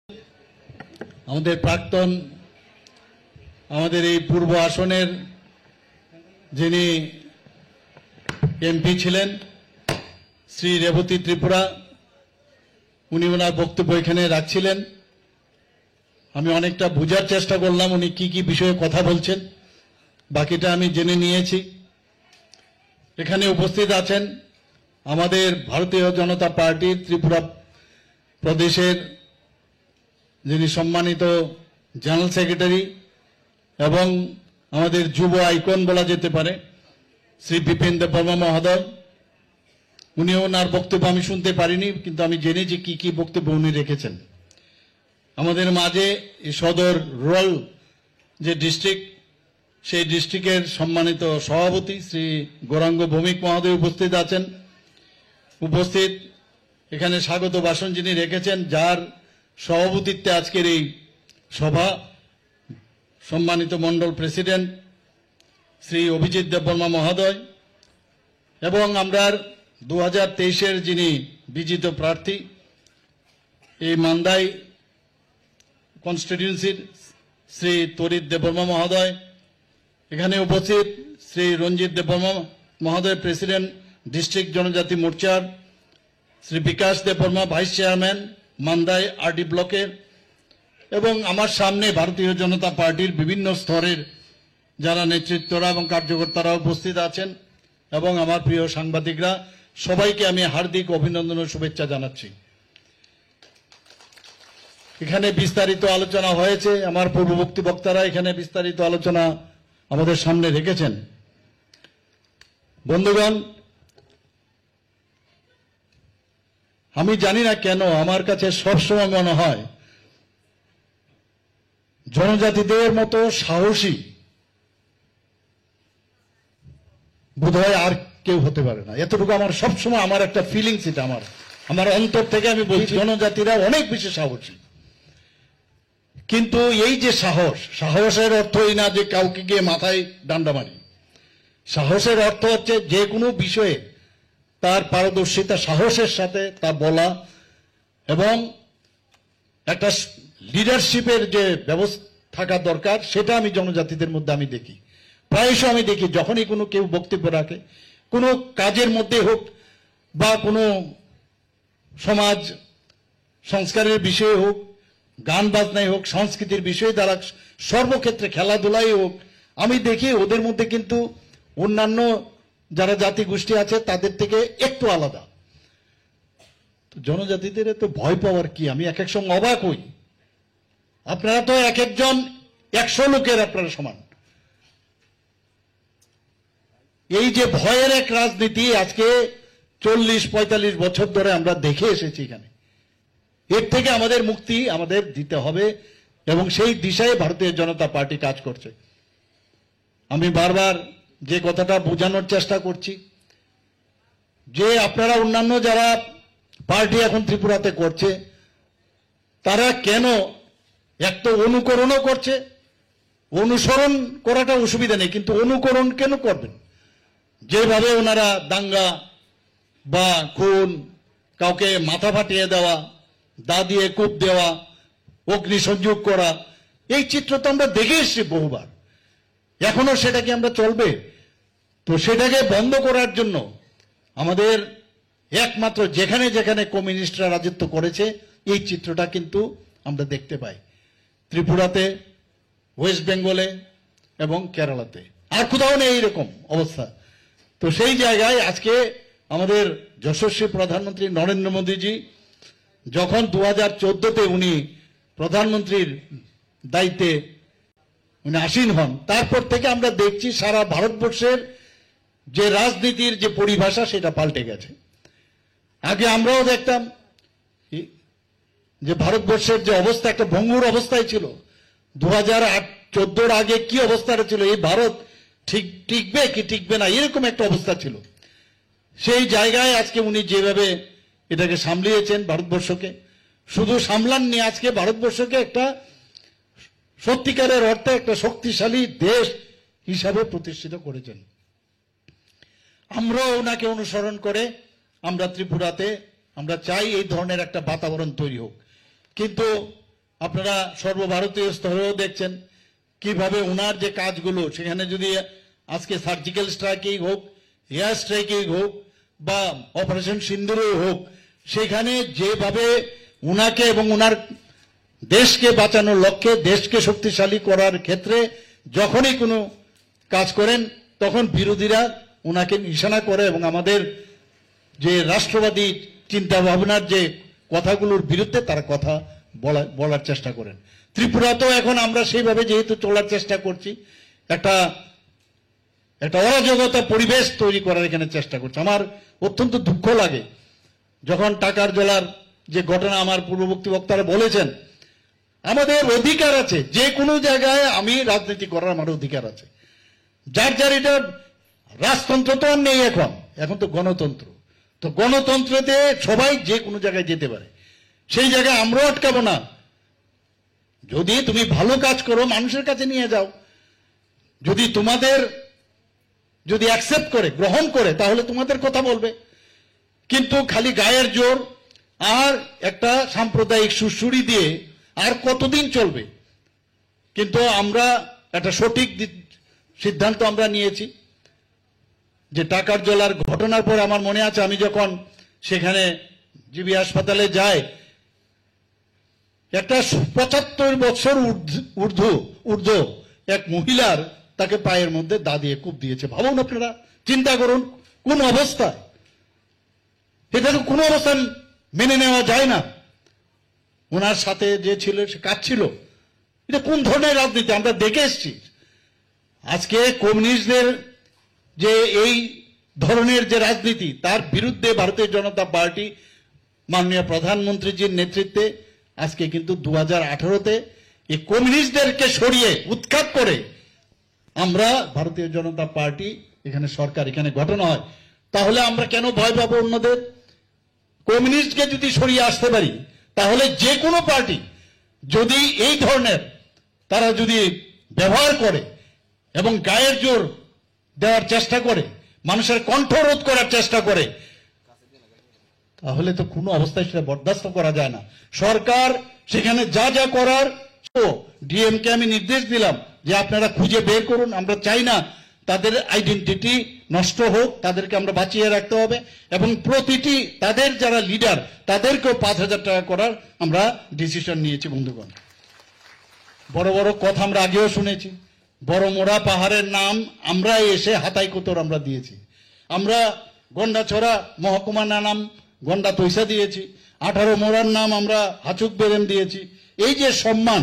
আমাদের প্রাক্তন আমাদের এই পূর্ব আসনের যিনি এমপি ছিলেন শ্রী রেবতী ত্রিপুরা, উনি ওনার বক্তব্য এখানে রাখছিলেন। আমি অনেকটা বোঝার চেষ্টা করলাম উনি কি কি বিষয়ে কথা বলছেন, বাকিটা আমি জেনে নিয়েছি। এখানে উপস্থিত আছেন আমাদের ভারতীয় জনতা পার্টির ত্রিপুরা প্রদেশের যিনি সম্মানিত জেনারেল সেক্রেটারি এবং আমাদের যুব আইকন বলা যেতে পারে শ্রী বিপিন দেববর্মা মহোদয়। উনি ওনার বক্তব্য আমি শুনতে পারিনি, কিন্তু আমি জেনেছি কি কি বক্তব্য উনি রেখেছেন। আমাদের মাঝে এই সদর রুরাল যে ডিস্ট্রিক্ট, সেই ডিস্ট্রিক্টের সম্মানিত সভাপতি শ্রী গৌরাঙ্গ ভৌমিক মহোদয় উপস্থিত আছেন। উপস্থিত এখানে স্বাগত ভাষণ যিনি রেখেছেন, যার সভাপতিত্বে আজকের এই সভা, সম্মানিত মন্ডল প্রেসিডেন্ট শ্রী অভিজিৎ দেববর্মা মহোদয়, এবং আমরা 2023-এর যিনি বিজিত প্রার্থী এই মান্দাই কনস্টিটিউয়েন্সির শ্রী তরিত দেববর্মা মহোদয়, এখানে উপস্থিত শ্রী রঞ্জিত দেববর্মা মহোদয়, প্রেসিডেন্ট ডিস্ট্রিক্ট জনজাতি মোর্চার, Shri Bikash Debbarma vice chairman Mandai RD ব্লকের, এবং আমার সামনে ভারতীয় জনতা পার্টির বিভিন্ন স্তরের যারা নেতৃত্বরা এবং কার্যকর্তারা উপস্থিত আছেন, এবং আমার প্রিয় সাংবাদিকরা, সবাইকে আমি হার্দিক অভিনন্দন ও শুভেচ্ছা জানাচ্ছি। এখানে বিস্তারিত আলোচনা হয়েছে, আমার পূর্ববর্তী বক্তারা এখানে বিস্তারিত আলোচনা আমাদের সামনে রেখেছেন। বন্ধুগণ, আমি জানি না কেন আমার কাছে সবসময় মনে হয় জনজাতিদের মতো সাহসী বোধহয় আর কেউ হতে পারে না। এতটুকু আমার সবসময় আমার একটা ফিলিংস, এটা আমার অন্তর থেকে আমি বলছি, জনজাতিরা অনেক বেশি সাহসী। কিন্তু এই যে সাহসের অর্থ এই না যে কাউকে গিয়ে মাথায় ডান্ডা মারি। সাহসের অর্থ হচ্ছে যে কোনো বিষয়ে তার পারদর্শিতা, সাহসের সাথে তা বলা, এবং একটা লিডারশিপের যে ব্যবস্থা থাকা দরকার, সেটা আমি জনজাতিদের মধ্যে আমি দেখি। প্রায়শ আমি দেখি যখনই কোনো কেউ বক্তব্য রাখে, কোনো কাজের মধ্যে হোক বা কোনো সমাজ সংস্কারের বিষয়ে হোক, গান বাজনায় হোক, সংস্কৃতির বিষয়ে তারা সর্বক্ষেত্রে, খেলাধুলাই হোক, আমি দেখি ওদের মধ্যে কিন্তু অন্যান্য যারা জাতি গোষ্ঠী আছে তাদের থেকে একটু আলাদা। জনজাতিদের তো ভয় পাওয়ার কি, আমি এক এক সময় অবাক হই। আপনারা তো এক একজন 100 লোকের আপনারা সমান। এই যে ভয়ের এক রাজনীতি আজকে 40-45 বছর ধরে আমরা দেখে এসেছি এখানে, এর থেকে আমাদের মুক্তি আমাদের দিতে হবে, এবং সেই দিশায় ভারতীয় জনতা পার্টি কাজ করছে। আমি বারবার যে কথাটা বোঝানোর চেষ্টা করছি, যে আপনারা অন্যান্য যারা পার্টি এখন ত্রিপুরাতে করছে, তারা কেন এক তো অনুকরণও করছে, অনুসরণ করাটা অসুবিধা নেই, কিন্তু অনুকরণ কেন করবেন? যেভাবে ওনারা দাঙ্গা বা খুন, কাউকে মাথা ফাটিয়ে দেওয়া, দা দিয়ে কূপ দেওয়া, অগ্নিসংযোগ করা, এই চিত্র তো আমরা দেখে এসেছি বহুবার। এখনো সেটা কি আমরা চলবে? তো সেটাকে বন্ধ করার জন্য আমাদের একমাত্র যেখানে যেখানে কমিউনিস্টরা রাজত্ব করেছে, এই চিত্রটা কিন্তু আমরা দেখতে পাই ত্রিপুরাতে, ওয়েস্ট বেঙ্গলে এবং কেরালাতে। আর কোথাও নেই এইরকম অবস্থা। তো সেই জায়গায় আজকে আমাদের যশস্বী প্রধানমন্ত্রী নরেন্দ্র মোদীজি যখন 2014-তে উনি প্রধানমন্ত্রীর দায়িত্বে উনি আসীন হন, তারপর থেকে আমরা দেখছি সারা ভারতবর্ষের যে রাজনীতির যে পরিভাষা সেটা পাল্টে গেছে। আগে আমরাও দেখতাম যে ভারতবর্ষের যে অবস্থা একটা ভঙ্গুর অবস্থায় ছিল, 2014-র আগে কি অবস্থাটা ছিল, এই ভারত টিকবে কি টিকবে না, এরকম একটা অবস্থা ছিল। সেই জায়গায় আজকে উনি যেভাবে এটাকে সামলিয়েছেন ভারতবর্ষকে, শুধু সামলাননি, আজকে ভারতবর্ষকে একটা সত্যিকারের অর্থে একটা শক্তিশালী দেশ হিসাবে প্রতিষ্ঠিত করেছেন। আমরাও ওনাকে অনুসরণ করে আমরা ত্রিপুরাতে আমরা চাই এই ধরনের একটা বাতাবরণ তৈরি হোক। কিন্তু আপনারা সর্বভারতীয় স্তরেও দেখছেন কিভাবে ওনার যে কাজগুলো, সেখানে যদি আজকে সার্জিক্যাল স্ট্রাইকিং হোক, এয়ার স্ট্রাইকিং হোক বা অপারেশন সিন্দুরই হোক, সেখানে যেভাবে উনাকে এবং উনার দেশকে বাঁচানোর লক্ষ্যে, দেশকে শক্তিশালী করার ক্ষেত্রে যখনই কোনো কাজ করেন তখন বিরোধীরা উনাকে নিশানা করে এবং আমাদের যে রাষ্ট্রবাদী চিন্তা ভাবনার যে কথাগুলোর বিরুদ্ধে তারা কথা বলার চেষ্টা করেন। ত্রিপুরাতেও এখন আমরা সেইভাবে যেহেতু চলার চেষ্টা করছি, একটা অরাজকতা পরিবেশ তৈরি করার এখানে চেষ্টা করছি। আমার অত্যন্ত দুঃখ লাগে যখন টাকার জলার যে ঘটনা আমার পূর্ববর্তী বক্তারা বলেছেন, আমাদের অধিকার আছে, যে কোনো জায়গায় আমি রাজনীতি করার আমার অধিকার আছে। যার যার এটা রাজতন্ত্র তো আর নেই, এখন তো গণতন্ত্র। তো গণতন্ত্রতে সবাই যে কোনো জায়গায় যেতে পারে, সেই জায়গায় আমরাও আটকাবো না। যদি তুমি ভালো কাজ করো মানুষের কাছে নিয়ে যাও, যদি তোমাদের যদি অ্যাকসেপ্ট করে, গ্রহণ করে, তাহলে তোমাদের কথা বলবে। কিন্তু খালি গায়ের জোর আর একটা সাম্প্রদায়িক সুড়সুড়ি দিয়ে আর কতদিন চলবে? কিন্তু আমরা একটা সঠিক সিদ্ধান্ত আমরা নিয়েছি যে টাকার জলার ঘটনার পর আমার মনে আছে আমি যখন সেখানে জিবি হাসপাতালে যাই, একটা 75 বছর ঊর্ধ্ব এক মহিলার তাকে পায়ের মধ্যে দা দিয়ে কূপ দিয়েছে। ভাবুন আপনারা, চিন্তা করুন কোন অবস্থায়। এটা তো কোনো অবস্থায় মেনে নেওয়া যায় না। ওনার সাথে যে ছিল সে কাঁদছিল। এটা কোন ধরনের রাজনীতি আমরা দেখে এসছি। আজকে কমিউনিস্টদের যে এই ধরনের যে রাজনীতি, তার বিরুদ্ধে ভারতীয় জনতা পার্টি মাননীয় প্রধানমন্ত্রীজির নেতৃত্বে আজকে কিন্তু 2018-তে এই কমিউনিস্টদেরকে সরিয়ে উৎখাত করে আমরা ভারতীয় জনতা পার্টি এখানে সরকার এখানে গঠন হয়। তাহলে আমরা কেন ভয় পাবো অন্যদের? কমিউনিস্টকে যদি সরিয়ে আসতে পারি, তাহলে যে কোনো পার্টি যদি এই ধরনের তারা যদি ব্যবহার করে এবং গায়ের জোর দেওয়ার চেষ্টা করে, মানুষের কণ্ঠরোধ করার চেষ্টা করে, তাহলে তো কোনো অবস্থায় সেটা বরদাস্ত করা যায় না। সরকার সেখানে যা যা করার, ডিএমকে আমি নির্দেশ দিলাম যে আপনারা খুঁজে বের করুন। আমরা চাই না তাদের আইডেন্টিটি নষ্ট হোক, তাদেরকে আমরা বাঁচিয়ে রাখতে হবে এবং প্রতিটি তাদের যারা লিডার তাদেরকেও 5,000 টাকা করার আমরা ডিসিশন নিয়েছি। বন্ধুগণ, বড় বড় কথা আমরা আগেও শুনেছি। বড় মোড়া পাহাড়ের নাম আমরা এসে হাতাই কোতর আমরা দিয়েছি। আমরা গন্ডাছড়া মহকুমার নাম গন্ডা তৈসা দিয়েছি। 18 মোড়ার নাম আমরা হাচুক বেরেন দিয়েছি। এই যে সম্মান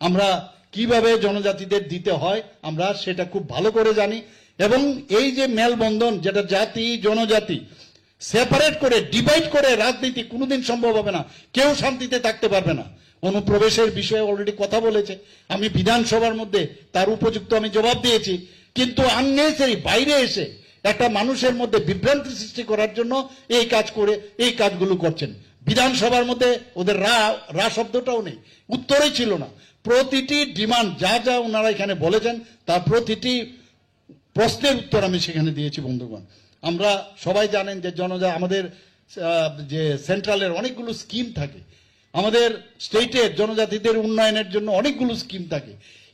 আমরা কিভাবে জনজাতিদের দিতে হয় আমরা সেটা খুব ভালো করে জানি। এবং এই যে মেলবন্ধন, যেটা জাতি জনজাতি সেপারেট করে ডিভাইড করে রাজনীতি কোনোদিন সম্ভব হবে না। কেউ শান্তিতে থাকতে পারবে না। অনুপ্রবেশের বিষয়ে অলরেডি কথা বলেছে, আমি বিধানসভার মধ্যে তার উপযুক্ত আমি জবাব দিয়েছি। কিন্তু আননেসেসারি বাইরে এসে একটা মানুষের মধ্যে বিভ্রান্তি সৃষ্টি করার জন্য এই কাজ করে এই কাজগুলো করছেন। বিধানসভার মধ্যে ওদের রা শব্দটাও নেই, উত্তরই ছিল না। প্রতিটি ডিমান্ড যা যা ওনারা এখানে বলেছেন তার প্রতিটি প্রশ্নের উত্তর আমি সেখানে দিয়েছি। বন্ধুগণ, আমরা সবাই জানেন যে আমাদের যে সেন্ট্রালের অনেকগুলো স্কিম থাকে, আমাদের স্টেটের জনজাতিদের উন্নয়নের জন্য অনেকগুলো স্কিম থাকে।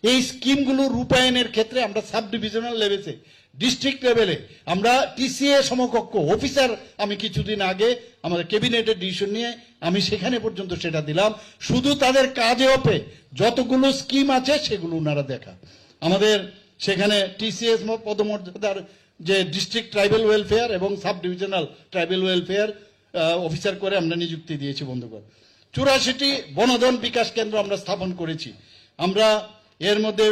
এই স্কিমগুলো রূপায়ণের ক্ষেত্রে আমরা সাব ডিভিশনাল লেভেলে, ডিস্ট্রিক্ট লেভেলে আমরা টিসিএ সমকক্ষ অফিসার, আমি কিছুদিন আগে আমাদের ক্যাবিনেটের ডিসিশন নিয়ে আমি সেখানে পর্যন্ত সেটা দিলাম। শুধু তাদের কাজে ওপে যতগুলো স্কিম আছে সেগুলো ওনারা দেখা। আমাদের সেখানে টিসিএস পদমর্যাদার যে ডিস্ট্রিক্ট ট্রাইবাল ওয়েলফেয়ার এবং sub divisional tribal welfare officer করে আমরা নিযুক্তি দিয়েছি। বন্ধুগণ, 84টি বনধন বিকাশ কেন্দ্র আমরা স্থাপন করেছি। আমরা এর মধ্যে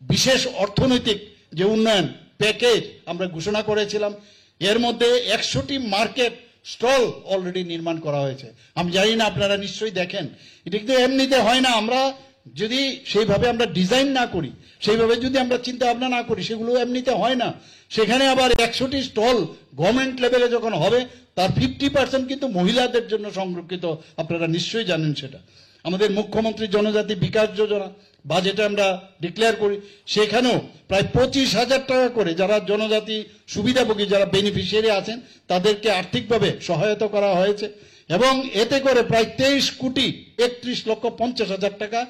বিশেষ অর্থনৈতিক যে উন্নয়ন প্যাকেজ আমরা ঘোষণা করেছিলাম। এর মধ্যে 100টি মার্কেট স্টল অলরেডি নির্মাণ করা হয়েছে। আমি জানি না, আপনারা নিশ্চয়ই দেখেন। এটা কিন্তু এমনিতে হয় না। আমরা যদি সেইভাবে আমরা ডিজাইন না করি, সেইভাবে যদি আমরা চিন্তা ভাবনা না করি, সেগুলো এমনিতে হয় না। সেখানে আবার 100টি স্টল গভর্নমেন্ট লেভেলে যখন হবে তার 50% কিন্তু মহিলাদের জন্য সংরক্ষিত। আপনারা নিশ্চয়ই জানেন সেটা। আমাদের মুখ্যমন্ত্রী জনজাতি বিকাশ যোজনা বাজেটে আমরা ডিক্লেয়ার করি, সেখানেও প্রায় 25,000 টাকা করে যারা জনজাতি সুবিধাভোগী, যারা বেনিফিশিয়ারি আছেন, তাদেরকে আর্থিকভাবে সহায়তা করা হয়েছে। এবং এতে করে প্রায় 23,31,50,000 টাকা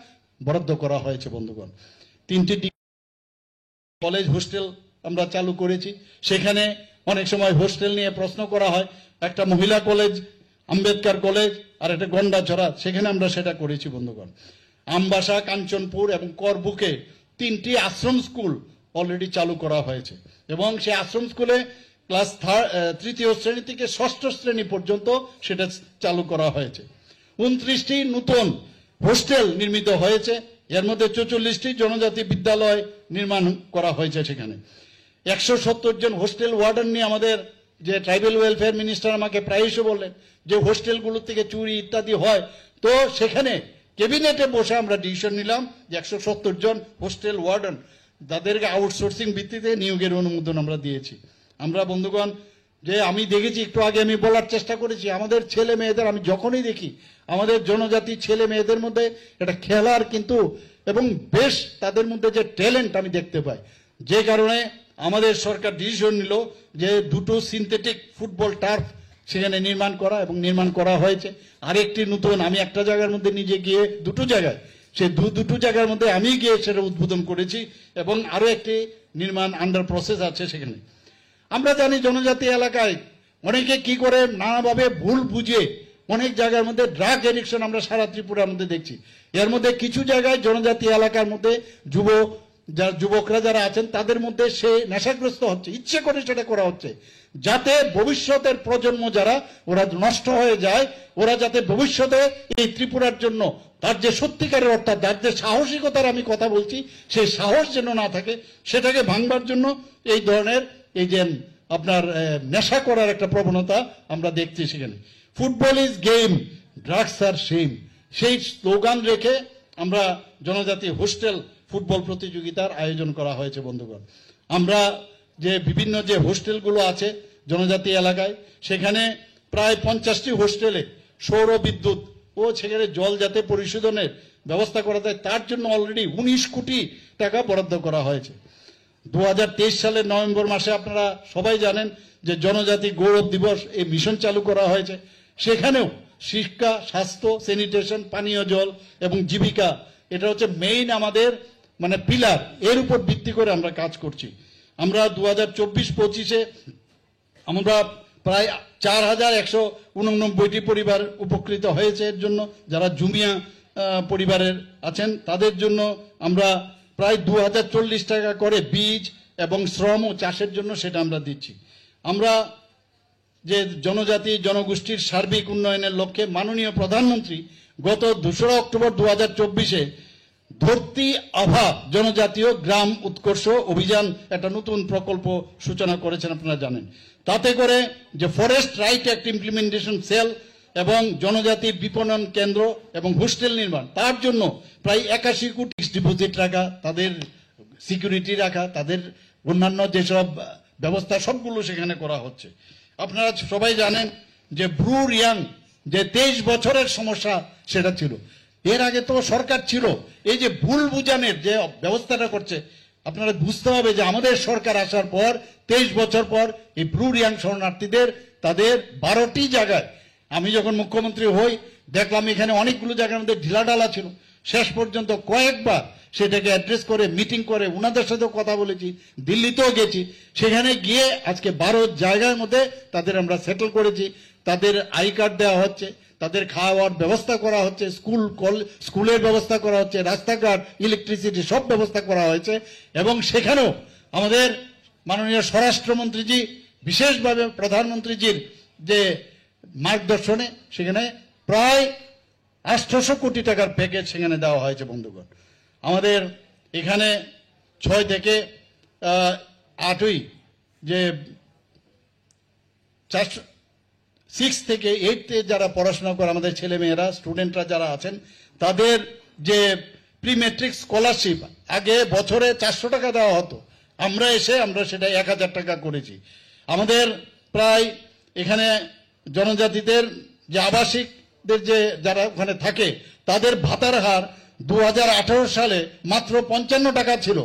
বরাদ্দ করা হয়েছে বন্ধুগণ। 3টি কলেজ হোস্টেল আমরা চালু করেছি, সেখানে অনেক সময় হোস্টেল নিয়ে প্রশ্ন করা হয়। একটা মহিলা কলেজ, আম্বেদকর কলেজ, আর একটা গন্ডাছড়া, সেখানে আমরা সেটা করেছি বন্ধুগণ। আমবাসা, কাঞ্চনপুর এবং করবুকে 3টি আশ্রম স্কুল অলরেডি চালু করা হয়েছে এবং সেই আশ্রম স্কুলে ক্লাস 3য় শ্রেণী থেকে 6ষ্ঠ শ্রেণী পর্যন্ত সেটা চালু করা হয়েছে। 29টি নতুন হোস্টেল নির্মিত হয়েছে, এর মধ্যে 44টি জনজাতি বিদ্যালয় নির্মাণ করা হয়েছে। সেখানে 170 জন হোস্টেল ওয়ার্ডেন নিয়ে আমাদের যে ট্রাইবাল ওয়েলফেয়ার মিনিস্টার আমাকে প্রায়শই বললেন যে হোস্টেলগুলো থেকে চুরি ইত্যাদি হয়, তো সেখানে ক্যাবিনেটে বসে আমরা ডিসিশন নিলাম যে 170 জন হোস্টেল ওয়ার্ডেন তাদেরকে আউটসোর্সিং ভিত্তিতে নিয়োগের অনুমোদন আমরা দিয়েছি। আমরা বন্ধুগণ, যে আমি দেখেছি, একটু আগে আমি বলার চেষ্টা করেছি, আমাদের ছেলে মেয়েদের আমি যখনই দেখি আমাদের জনজাতি ছেলে মেয়েদের মধ্যে এটা খেলার কিন্তু এবং বেশ তাদের মধ্যে যে ট্যালেন্ট আমি দেখতে পাই, যে কারণে আমাদের সরকার ডিসিশন নিল যে 2টো সিনথেটিক ফুটবল টার্ফ সেখানে নির্মাণ করা এবং নির্মাণ করা হয়েছে। আরেকটি নতুন, আমি একটা জায়গার মধ্যে নিজে গিয়ে, 2টো জায়গায়, সেই দুটো জায়গার মধ্যে আমি গিয়ে সেটা উদ্বোধন করেছি এবং আরো একটি নির্মাণ আন্ডার প্রসেস আছে সেখানে। আমরা জানি জনজাতি এলাকায় অনেকে কি করে নানাভাবে ভুল বুঝে অনেক জায়গার মধ্যে ড্রাগ এডিকশন আমরা সারা ত্রিপুরার মধ্যে দেখছি। এর মধ্যে কিছু জায়গায় জনজাতি এলাকার মধ্যে যুবকরা যারা আছেন তাদের মধ্যে সে নেশাগ্রস্ত হচ্ছে, ইচ্ছে করে সেটা করা হচ্ছে, যাতে ভবিষ্যতের প্রজন্ম যারা ওরা নষ্ট হয়ে যায়, ওরা যাতে ভবিষ্যতে এই ত্রিপুরার জন্য তার যে সত্যিকারের অর্থাৎ তার যে সাহসিকতার আমি কথা বলছি সেই সাহস যেন না থাকে, সেটাকে ভাঙবার জন্য এই ধরনের এই যে আপনার নেশা করার একটা প্রবণতা আমরা দেখছি সেখানে। ফুটবল ইজ গেম, ড্রাগস আর শেম, সেই স্লোগান রেখে আমরা জনজাতি হোস্টেল ফুটবল প্রতিযোগিতার আয়োজন করা হয়েছে বন্ধুগণ। আমরা যে বিভিন্ন যে হোস্টেলগুলো আছে জনজাতি এলাকায়, সেখানে প্রায় 50টি হোস্টেলে সৌর বিদ্যুৎ ও সেখানে জল যাতে পরিশোধনের ব্যবস্থা করা যায় তার জন্য অলরেডি 19 কোটি টাকা বরাদ্দ করা হয়েছে। 2023 সালের নভেম্বর মাসে আপনারা সবাই জানেন যে জনজাতি গৌরব দিবস এই মিশন চালু করা হয়েছে। সেখানেও শিক্ষা, স্বাস্থ্য, স্যানিটেশন, পানীয় জল এবং জীবিকা, এটা হচ্ছে মেইন আমাদের মানে পিলার, এর উপর ভিত্তি করে আমরা কাজ করছি। আমরা 2024-25-এ আমরা প্রায় 4189টি পরিবার উপকৃত হয়েছে। এর জন্য যারা জুমিয়া পরিবারের আছেন তাদের জন্য আমরা প্রায় 2040 টাকা করে বীজ এবং শ্রম ও চাষের জন্য সেটা আমরা দিচ্ছি। আমরা যে জনজাতি জনগোষ্ঠীর সার্বিক উন্নয়নের লক্ষ্যে মাননীয় প্রধানমন্ত্রী গত 2রা অক্টোবর 2024-এ ধরতি আভা জনজাতীয় গ্রাম উৎকর্ষ অভিযান একটা নতুন প্রকল্প সূচনা করেছেন, আপনারা জানেন। তাতে করে যে forest right act implementation cell এবং জনজাতির বিপণন কেন্দ্র এবং হোস্টেল নির্মাণ, তার জন্য প্রায় 81 কোটি ডিপোজিট রাখা, তাদের সিকিউরিটি রাখা, তাদের অন্যান্য যেসব ব্যবস্থা সবগুলো সেখানে করা হচ্ছে। আপনারা সবাই জানেন যে ব্রু রিয়াং যে 23 বছরের সমস্যা সেটা ছিল, এর আগে তো সরকার ছিল, এই যে ভুল বুঝানোর যে ব্যবস্থাটা করছে, আপনারা বুঝতে হবে যে আমাদের সরকার আসার পর 23 বছর পর এই ব্রু রিয়াং শরণার্থীদের তাদের 12টি জায়গায়, আমি যখন মুখ্যমন্ত্রী হই দেখলাম এখানে অনেকগুলো জায়গার মধ্যে ঢিলাঢালা ছিল, শেষ পর্যন্ত কয়েকবার সেটাকে অ্যাড্রেস করে মিটিং করে ওনাদের সাথেও কথা বলেছি, দিল্লিতেও গেছি, সেখানে গিয়ে আজকে 12 জায়গার মধ্যে তাদের আমরা সেটেল করেছি। তাদের আই কার্ড দেওয়া হচ্ছে, তাদের খাওয়ার ব্যবস্থা করা হচ্ছে, স্কুলের ব্যবস্থা করা হচ্ছে, রাস্তাঘাট, ইলেকট্রিসিটি সব ব্যবস্থা করা হয়েছে। এবং সেখানেও আমাদের মাননীয় স্বরাষ্ট্রমন্ত্রীজি বিশেষভাবে প্রধানমন্ত্রীজির যে মার্গদর্শনে সেখানে প্রায় 800 কোটি টাকার প্যাকেজ সেখানে দেওয়া হয়েছে বন্ধুগণ। আমাদের এখানে 6 থেকে 8ই যে 6 থেকে 8-তে যারা পড়াশোনা করে আমাদের ছেলে মেয়েরা স্টুডেন্টরা যারা আছেন তাদের যে প্রি ম্যাট্রিক স্কলারশিপ আগে বছরে 400 টাকা দেওয়া হতো, আমরা সেটা 1000 টাকা করেছি। আমাদের প্রায় এখানে জনজাতিদের যে আবাসিকদের যে যারা ওখানে থাকে তাদের ভাতার হার 2018 সালে মাত্র 55 টাকা ছিল,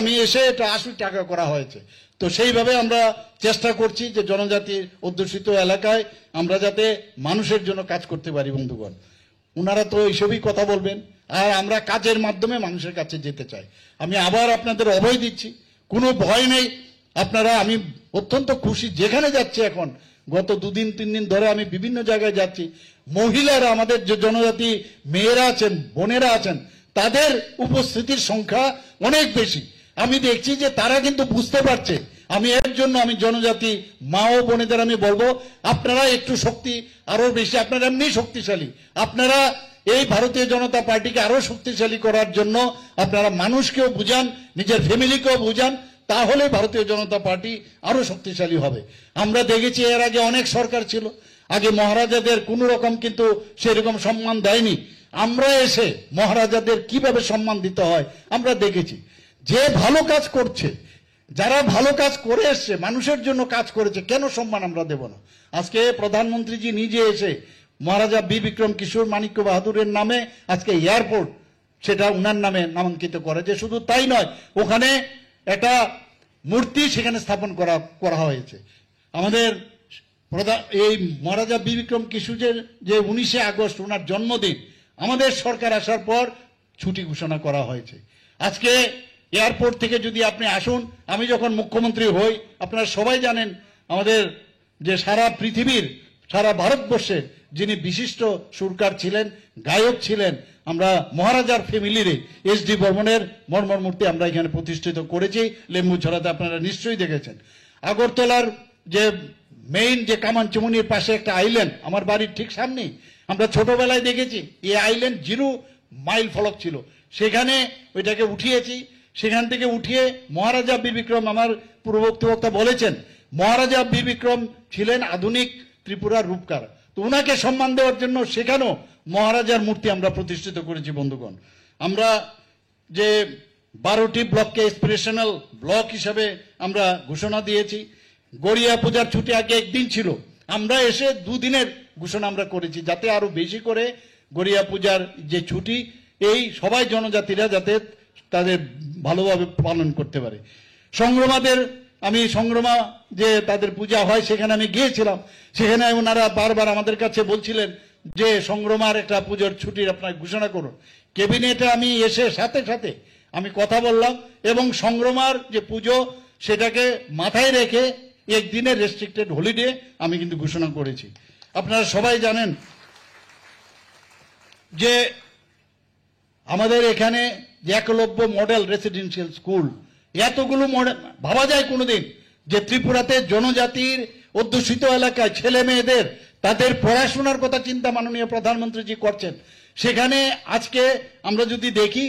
আমি এসে এটা 80 টাকা করা হয়েছে। তো সেইভাবে আমরা চেষ্টা করছি যে জনজাতির অধ্যুষিত এলাকায় আমরা যাতে মানুষের জন্য কাজ করতে পারি। বন্ধুগণ, ওনারা তো এইসবই কথা বলবেন, আর আমরা কাজের মাধ্যমে মানুষের কাছে যেতে চাই। আমি আবার আপনাদের অভয় দিচ্ছি, কোনো ভয় নেই। আমি অত্যন্ত খুশি, যেখানে যাচ্ছি এখন, গত 2-3 দিন ধরে আমি বিভিন্ন জায়গায় যাচ্ছি, মহিলারা, আমাদের যে জনজাতি মেয়েরা আছেন, বোনেরা আছেন, তাদের উপস্থিতির সংখ্যা অনেক বেশি। আমি দেখছি যে তারা কিন্তু বুঝতে পারছে। আমি জনজাতি মা ও বোনেদের আমি বলবো, আপনারা একটু শক্তি আরো বেশি, আপনারা এমনি শক্তিশালী, আপনারা এই ভারতীয় জনতা পার্টিকে আরো শক্তিশালী করার জন্য আপনারা মানুষকেও বুঝান, নিজের ফ্যামিলিকেও বুঝান, তাহলে ভারতীয় জনতা পার্টি আরো শক্তিশালী হবে। আমরা দেখেছি এর আগে অনেক সরকার ছিল, আগে মহারাজাদের কোনো রকম কিন্তু সেরকম সম্মান দেয়নি। আমরা এসে মহারাজাদের কিভাবে সম্মান দিতে হয় আমরা দেখেছি। যে ভালো কাজ করছে, যারা ভালো কাজ করে এসছে, মানুষের জন্য কাজ করেছে, কেন সম্মান আমরা দেব না? আজকে প্রধানমন্ত্রীজি নিজে এসে মহারাজা বীর বিক্রম কিশোর মাণিক্য বাহাদুরের নামে আজকে এয়ারপোর্ট, সেটা উনার নামে নামাঙ্কিত করেছে। শুধু তাই নয়, ওখানে একটা মূর্তি সেখানে স্থাপন করা হয়েছে। আমাদের এই মহারাজা বীর বিক্রম কিশোরের যে 19শে আগস্ট ওনার জন্মদিন, আমাদের সরকার আসার পর ছুটি ঘোষণা করা হয়েছে। আজকে এয়ারপোর্ট থেকে যদি আপনি আসুন, আমি যখন মুখ্যমন্ত্রী হই, আপনারা সবাই জানেন আমাদের যে সারা পৃথিবীর, সারা ভারতবর্ষের যিনি বিশিষ্ট সুরকার ছিলেন, গায়ক ছিলেন, আমরা মহারাজার ফ্যামিলির SD বর্মনের মর্মর মূর্তি আমরা এখানে প্রতিষ্ঠিত করেছি লেম্বুছড়াতে, আপনারা নিশ্চয়ই দেখেছেন। আগরতলার যে মেইন যে কামানচুমনির পাশে একটা আইল্যান্ড, আমার বাড়ির ঠিক সামনেই, আমরা ছোটবেলায় দেখেছি এই আইল্যান্ড 0 মাইল ফলক ছিল, সেখানে ওইটাকে উঠিয়েছি। সেখান থেকে উঠিয়ে মহারাজা বীর বিক্রম, আমার পূর্ববর্তী বক্তা বলেছেন, মহারাজা বীর বিক্রম ছিলেন আধুনিক ত্রিপুরার রূপকার। তো ওনাকে সম্মান দেওয়ার জন্য সেখানেও মহারাজার মূর্তি আমরা প্রতিষ্ঠিত করেছি। বন্ধুগণ, আমরা যে 12টি ব্লককে এসপিরেশনাল ব্লক হিসাবে আমরা ঘোষণা দিয়েছি। গড়িয়া পূজার ছুটি আগে একদিন ছিল, আমরা এসে 2 দিনের ঘোষণা আমরা করেছি, যাতে আরো বেশি করে গড়িয়া পূজার যে ছুটি, এই সবাই জনজাতিরা যাতে তাদের ভালোভাবে পালন করতে পারে। সংগ্রামা যে তাদের পূজা হয়, সেখানে আমি গিয়েছিলাম। সেখানে ওনারা বারবার আমাদের কাছে বলছিলেন যে সংগ্রামার একটা পুজোর ছুটির আপনার ঘোষণা করুন। ক্যাবিনেটে আমি এসে সাথে সাথে আমি কথা বললাম, এবং সংগ্রামার যে পুজো সেটাকে মাথায় রেখে একদিনের রেস্ট্রিক্টেড হলিডে আমি কিন্তু ঘোষণা করেছি। আপনারা সবাই জানেন যে আমাদের এখানে একলব্য মডেল রেসিডেন্সিয়াল স্কুল, এতগুলো মডেল, ভাবা যায় কোনোদিন যে ত্রিপুরাতে জনজাতির অধ্যুষিত এলাকায় ছেলে মেয়েদের তাদের পড়াশোনার কথা চিন্তা মাননীয় প্রধানমন্ত্রীজি করছেন। সেখানে আজকে আমরা যদি দেখি,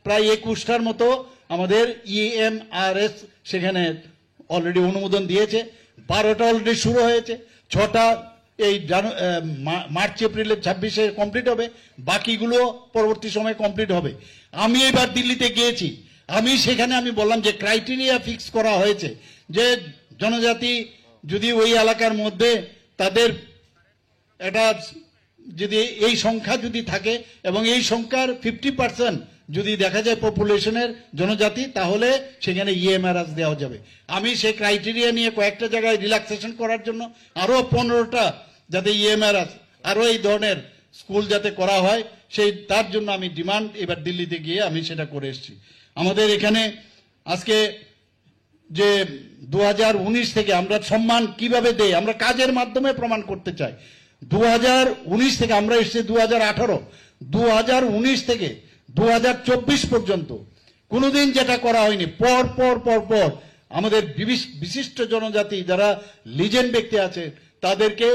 প্রায় 21টার মতো আমাদের EMRS সেখানে অলরেডি অনুমোদন দিয়েছে, 12টা অলরেডি শুরু হয়েছে, 6টা এই মার্চ এপ্রিলে 26-এ কমপ্লিট হবে, বাকিগুলো পরবর্তী সময়ে কমপ্লিট হবে। আমি এবার দিল্লিতে গিয়েছি, আমি বললাম যে ক্রাইটেরিয়া ফিক্স করা হয়েছে যে জনজাতি যদি ওই এলাকার মধ্যে তাদের এটা যদি এই সংখ্যা যদি থাকে, এবং এই সংখ্যার 50% যদি দেখা যায় পপুলেশনের জনজাতি, তাহলে সেখানে EMRS দেওয়া যাবে। আমি সেই ক্রাইটেরিয়া নিয়ে কয়েকটা জায়গায় রিল্যাক্সেশন করার জন্য আরো 15টা যাতে EMRS আরো এই ধরনের স্কুল যাতে করা হয়, তার জন্য আমি ডিমান্ড এবার দিল্লিতে গিয়ে আমি সেটা করে এসেছি। আমাদের এখানে আজকে যে 2019 থেকে আমরা সম্মান কিভাবে দেই, আমরা কাজের মাধ্যমে প্রমাণ করতে চাই। 2019 থেকে আমরা এসেছি 2018, 2019 থেকে 2024 পর্যন্ত কোনোদিন যেটা করা হয়নি। পর পর পর পর আমাদের বিশিষ্ট জনজাতি যারা লিজেন্ড ব্যক্তি আছে, তাদেরকে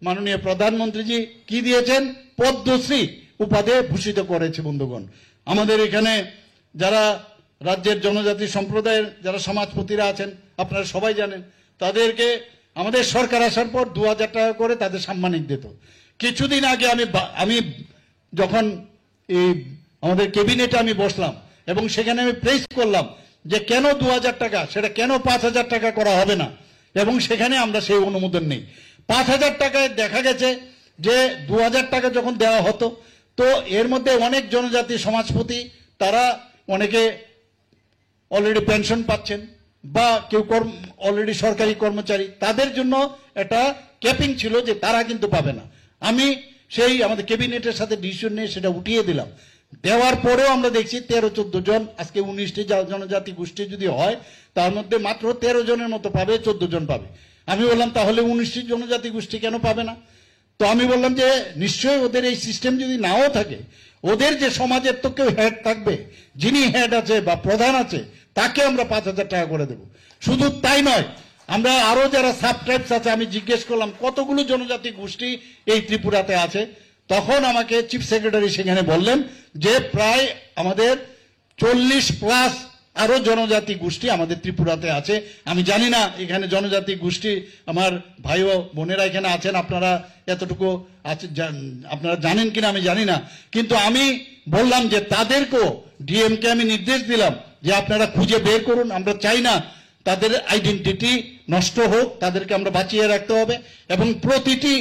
মাননীয় প্রধানমন্ত্রীজি কি দিয়েছেন, পদ্মশ্রী উপাধি ভূষিত করেছে। বন্ধুগণ, আমাদের এখানে যারা রাজ্যের জনজাতি সম্প্রদায়ের যারা সমাজপতিরা আছেন, আপনারা সবাই জানেন, তাদেরকে আমাদের সরকার আসার পর 2000 টাকা করে তাদের সাম্মানিক দিত। কিছুদিন আগে আমি যখন এই আমাদের ক্যাবিনেটে আমি বসলাম, এবং সেখানে আমি প্রেস করলাম যে কেন 2000 টাকা, সেটা কেন 5000 টাকা করা হবে না, এবং সেখানে আমরা সেই অনুমোদন নেই। 5000 টাকায় দেখা গেছে যে 2000 টাকা যখন দেওয়া হতো, তো এর মধ্যে অনেক জনজাতি সমাজপতি তারা অনেকে অলরেডি পেনশন পাচ্ছেন বা কেউ অলরেডি সরকারি কর্মচারী, তাদের জন্য একটা ক্যাপিং ছিল যে তারা কিন্তু পাবে না। আমি সেই আমাদের ক্যাবিনেটের সাথে ডিসিশন নিয়ে সেটা উঠিয়ে দিলাম। দেওয়ার পরেও আমরা দেখছি 13-14 জন, আজকে 19টি জনজাতি গোষ্ঠী যদি হয় তার মধ্যে মাত্র 13 জনের মতো পাবে, 14 জন পাবে। আমি বললাম তাহলে 19টি জনজাতি গোষ্ঠী কেন পাবে না? তো আমি বললাম যে নিশ্চয়ই ওদের এই সিস্টেম যদি নাও থাকে, ওদের যে সমাজের তো কেউ হেড থাকবে, যিনি হেড আছে বা প্রধান আছে তাকে আমরা 5,000 টাকা করে দেব। শুধু তাই নয়, আমরা আরো যারা সাব ট্রাইবস আছে, আমি জিজ্ঞেস করলাম কতগুলো জনজাতি গোষ্ঠী এই ত্রিপুরাতে আছে, তখন আমাকে চিফ সেক্রেটারি সেখানে বললেন যে প্রায় আমাদের 40+ আরো জনজাতি গোষ্ঠী আমাদের ত্রিপুরাতে আছে। আমি জানি না এখানে জনজাতি গোষ্ঠী আমার ভাই ও বোনেরা এখানে আছেন, আপনারা এতটুকু আছে আপনারা জানেন কিনা আমি জানি না, কিন্তু আমি বললাম যে তাদেরকেও ডিএমকে আমি নির্দেশ দিলাম যে আপনারা খুঁজে বের করুন। আমরা চাই না তাদের আইডেন্টিটি নষ্ট হোক, তাদেরকে আমরা বাঁচিয়ে রাখতে হবে এবং প্রতিটি